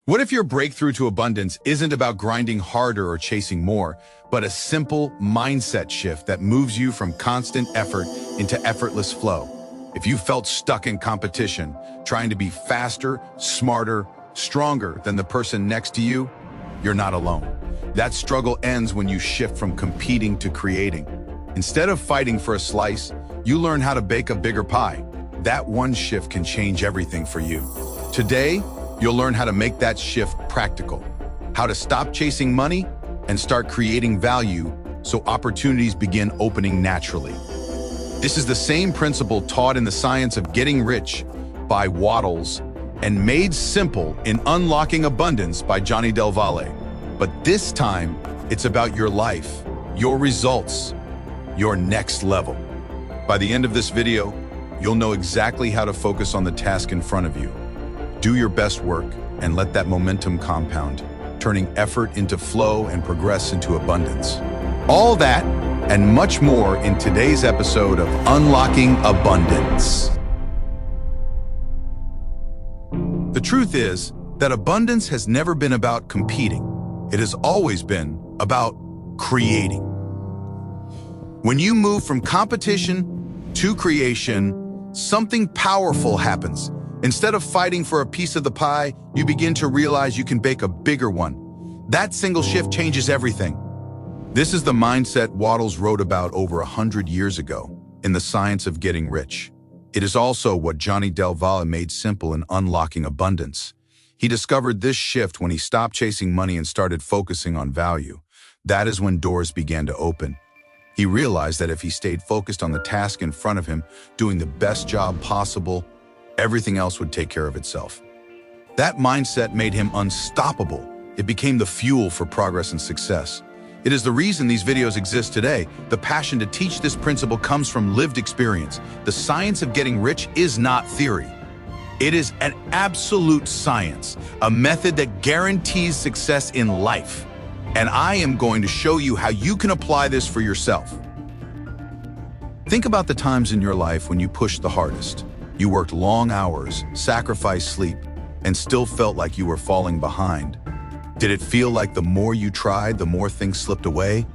What if your breakthrough to abundance isn't about grinding harder or chasing more, but a simple mindset shift that moves you from constant effort into effortless flow? If you felt stuck in competition, trying to be faster, smarter, stronger than the person next to you, you're not alone. That struggle ends when you shift from competing to creating. Instead of fighting for a slice, you learn how to bake a bigger pie. That one shift can change everything for you. Today, you'll learn how to make that shift practical, how to stop chasing money and start creating value so opportunities begin opening naturally. This is the same principle taught in The Science of Getting Rich by Waddles and made simple in Unlocking Abundance by Johnny Del Valle. But this time, it's about your life, your results, your next level. By the end of this video, you'll know exactly how to focus on the task in front of you. Do your best work and let that momentum compound, turning effort into flow and progress into abundance. All that and much more in today's episode of Unlocking Abundance. The truth is that abundance has never been about competing. It has always been about creating. When you move from competition to creation, something powerful happens. Instead of fighting for a piece of the pie, you begin to realize you can bake a bigger one. That single shift changes everything. This is the mindset Waddles wrote about over 100 years ago in The Science of Getting Rich. It is also what Johnny Del Valle made simple in Unlocking Abundance. He discovered this shift when he stopped chasing money and started focusing on value. That is when doors began to open. He realized that if he stayed focused on the task in front of him, doing the best job possible, everything else would take care of itself. That mindset made him unstoppable. It became the fuel for progress and success. It is the reason these videos exist today. The passion to teach this principle comes from lived experience. The science of getting rich is not theory. It is an absolute science, a method that guarantees success in life. And I am going to show you how you can apply this for yourself. Think about the times in your life when you pushed the hardest. You worked long hours, sacrificed sleep, and still felt like you were falling behind. Did it feel like the more you tried, the more things slipped away?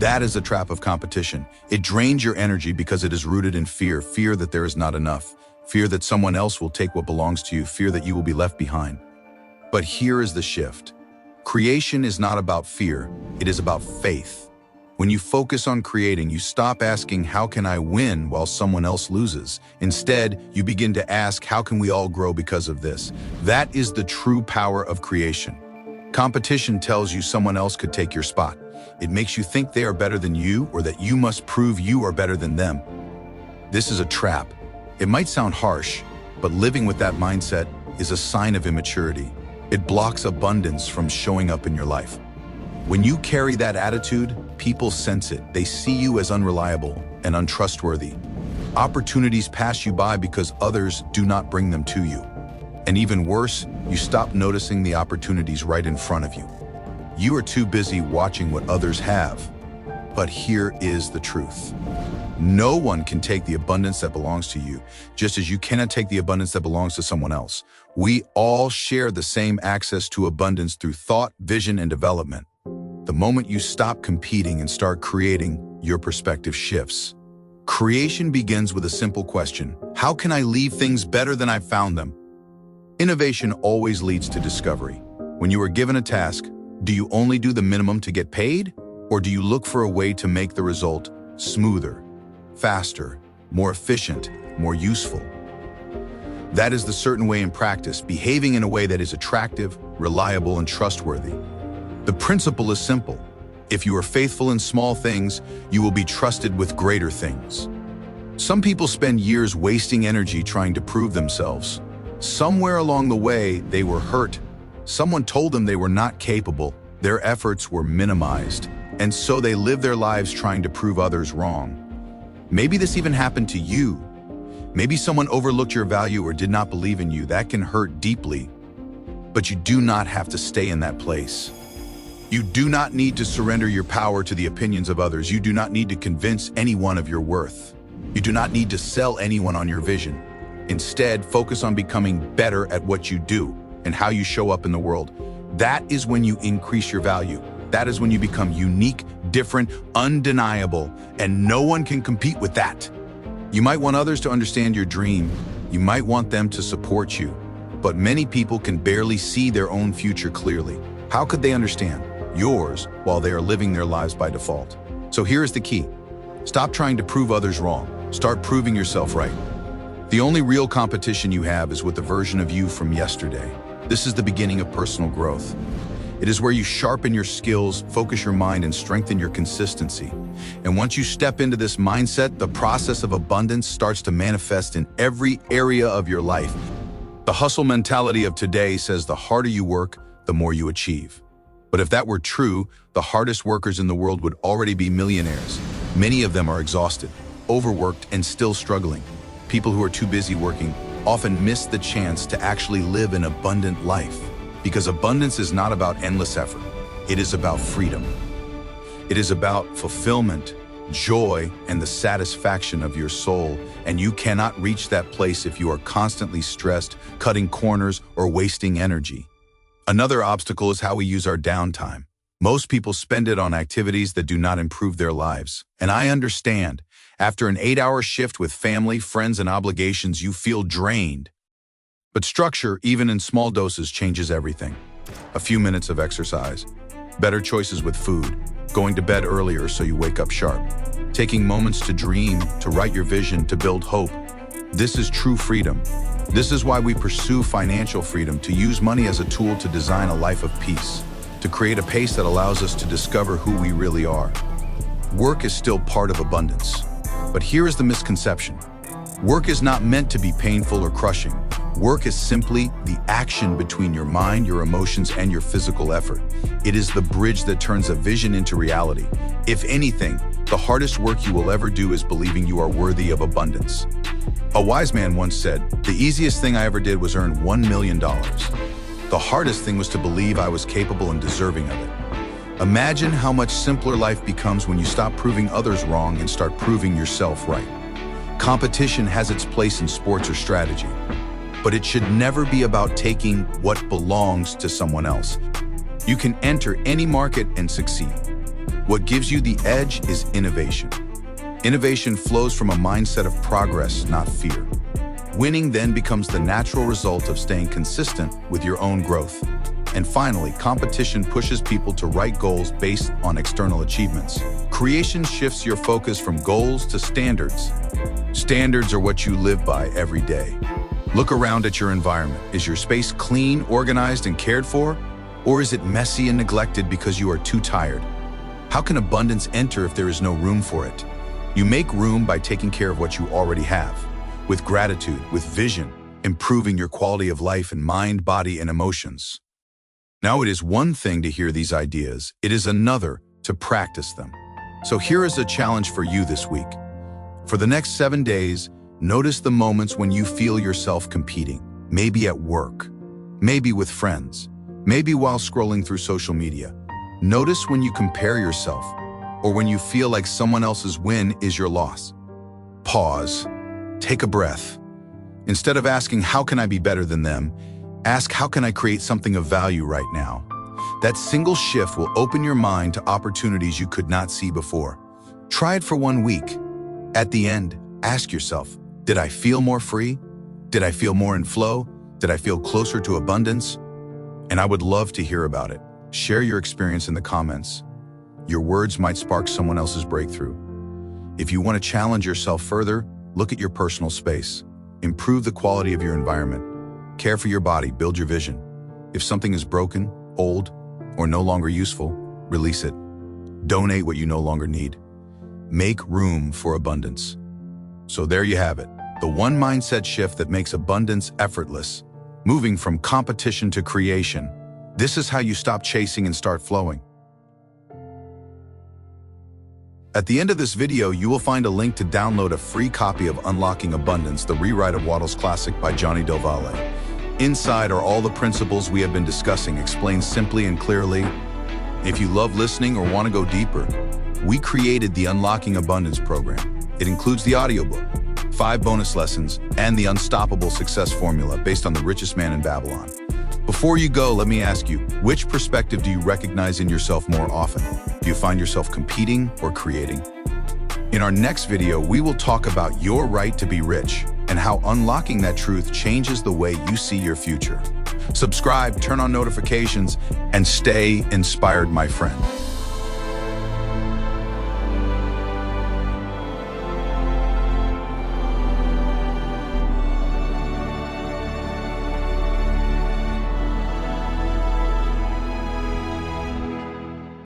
That is a trap of competition. It drains your energy because it is rooted in fear. Fear that there is not enough. Fear that someone else will take what belongs to you. Fear that you will be left behind. But here is the shift. Creation is not about fear. It is about faith. When you focus on creating, you stop asking, how can I win while someone else loses? Instead, you begin to ask, how can we all grow because of this? That is the true power of creation. Competition tells you someone else could take your spot. It makes you think they are better than you or that you must prove you are better than them. This is a trap. It might sound harsh, but living with that mindset is a sign of immaturity. It blocks abundance from showing up in your life. When you carry that attitude, people sense it. They see you as unreliable and untrustworthy. Opportunities pass you by because others do not bring them to you. And even worse, you stop noticing the opportunities right in front of you. You are too busy watching what others have. But here is the truth. No one can take the abundance that belongs to you, just as you cannot take the abundance that belongs to someone else. We all share the same access to abundance through thought, vision, and development. The moment you stop competing and start creating, your perspective shifts. Creation begins with a simple question: how can I leave things better than I found them? Innovation always leads to discovery. When you are given a task, do you only do the minimum to get paid? Or do you look for a way to make the result smoother, faster, more efficient, more useful? That is the certain way in practice, behaving in a way that is attractive, reliable, and trustworthy. The principle is simple. If you are faithful in small things, you will be trusted with greater things. Some people spend years wasting energy trying to prove themselves. Somewhere along the way, they were hurt. Someone told them they were not capable. Their efforts were minimized. And so they live their lives trying to prove others wrong. Maybe this even happened to you. Maybe someone overlooked your value or did not believe in you. That can hurt deeply. But you do not have to stay in that place. You do not need to surrender your power to the opinions of others. You do not need to convince anyone of your worth. You do not need to sell anyone on your vision. Instead, focus on becoming better at what you do. and how you show up in the world. That is when you increase your value. That is when you become unique, different, undeniable, and no one can compete with that. You might want others to understand your dream. You might want them to support you. But many people can barely see their own future clearly. How could they understand yours while they are living their lives by default? So here is the key. Stop trying to prove others wrong. Start proving yourself right. The only real competition you have is with the version of you from yesterday. This is the beginning of personal growth. It is where you sharpen your skills, focus your mind, and strengthen your consistency. And once you step into this mindset, the process of abundance starts to manifest in every area of your life. The hustle mentality of today says the harder you work, the more you achieve. But if that were true, the hardest workers in the world would already be millionaires. Many of them are exhausted, overworked, and still struggling. People who are too busy working often miss the chance to actually live an abundant life. Because abundance is not about endless effort. It is about freedom. It is about fulfillment, joy, and the satisfaction of your soul. And you cannot reach that place if you are constantly stressed, cutting corners, or wasting energy. Another obstacle is how we use our downtime. Most people spend it on activities that do not improve their lives. And I understand. After an 8-hour shift with family, friends, and obligations, you feel drained. But structure, even in small doses, changes everything. A few minutes of exercise, better choices with food, going to bed earlier so you wake up sharp, taking moments to dream, to write your vision, to build hope. This is true freedom. This is why we pursue financial freedom, to use money as a tool to design a life of peace, to create a pace that allows us to discover who we really are. Work is still part of abundance. But here is the misconception. Work is not meant to be painful or crushing. Work is simply the action between your mind, your emotions, and your physical effort. It is the bridge that turns a vision into reality. If anything, the hardest work you will ever do is believing you are worthy of abundance. A wise man once said, "The easiest thing I ever did was earn $1 million. The hardest thing was to believe I was capable and deserving of it." Imagine how much simpler life becomes when you stop proving others wrong and start proving yourself right. Competition has its place in sports or strategy, but it should never be about taking what belongs to someone else. You can enter any market and succeed. What gives you the edge is innovation. Innovation flows from a mindset of progress, not fear. Winning then becomes the natural result of staying consistent with your own growth. And finally, competition pushes people to write goals based on external achievements. Creation shifts your focus from goals to standards. Standards are what you live by every day. Look around at your environment. Is your space clean, organized, and cared for? Or is it messy and neglected because you are too tired? How can abundance enter if there is no room for it? You make room by taking care of what you already have. With gratitude, with vision, improving your quality of life in mind, body, and emotions. Now, it is one thing to hear these ideas, it is another to practice them. So here is a challenge for you this week. For the next 7 days, notice the moments when you feel yourself competing, maybe at work, maybe with friends, maybe while scrolling through social media. Notice when you compare yourself, or when you feel like someone else's win is your loss. Pause, take a breath. Instead of asking, how can I be better than them? Ask, how can I create something of value right now? That single shift will open your mind to opportunities you could not see before. Try it for 1 week. At the end, ask yourself, did I feel more free? Did I feel more in flow? Did I feel closer to abundance? And I would love to hear about it. Share your experience in the comments. Your words might spark someone else's breakthrough. If you want to challenge yourself further, look at your personal space. Improve the quality of your environment. Care for your body, build your vision. If something is broken, old, or no longer useful, release it. Donate what you no longer need. Make room for abundance. So there you have it, the one mindset shift that makes abundance effortless. Moving from competition to creation. This is how you stop chasing and start flowing. At the end of this video, you will find a link to download a free copy of Unlocking Abundance, the rewrite of Waddell's classic by Johnny Del Valle. Inside are all the principles we have been discussing, explained simply and clearly. If you love listening or want to go deeper, we created the Unlocking Abundance program. It includes the audiobook, 5 bonus lessons, and the unstoppable success formula based on the richest man in Babylon. Before you go, let me ask you, which perspective do you recognize in yourself more often? Do you find yourself competing or creating? In our next video, we will talk about your right to be rich and how unlocking that truth changes the way you see your future. Subscribe, turn on notifications, and stay inspired, my friend.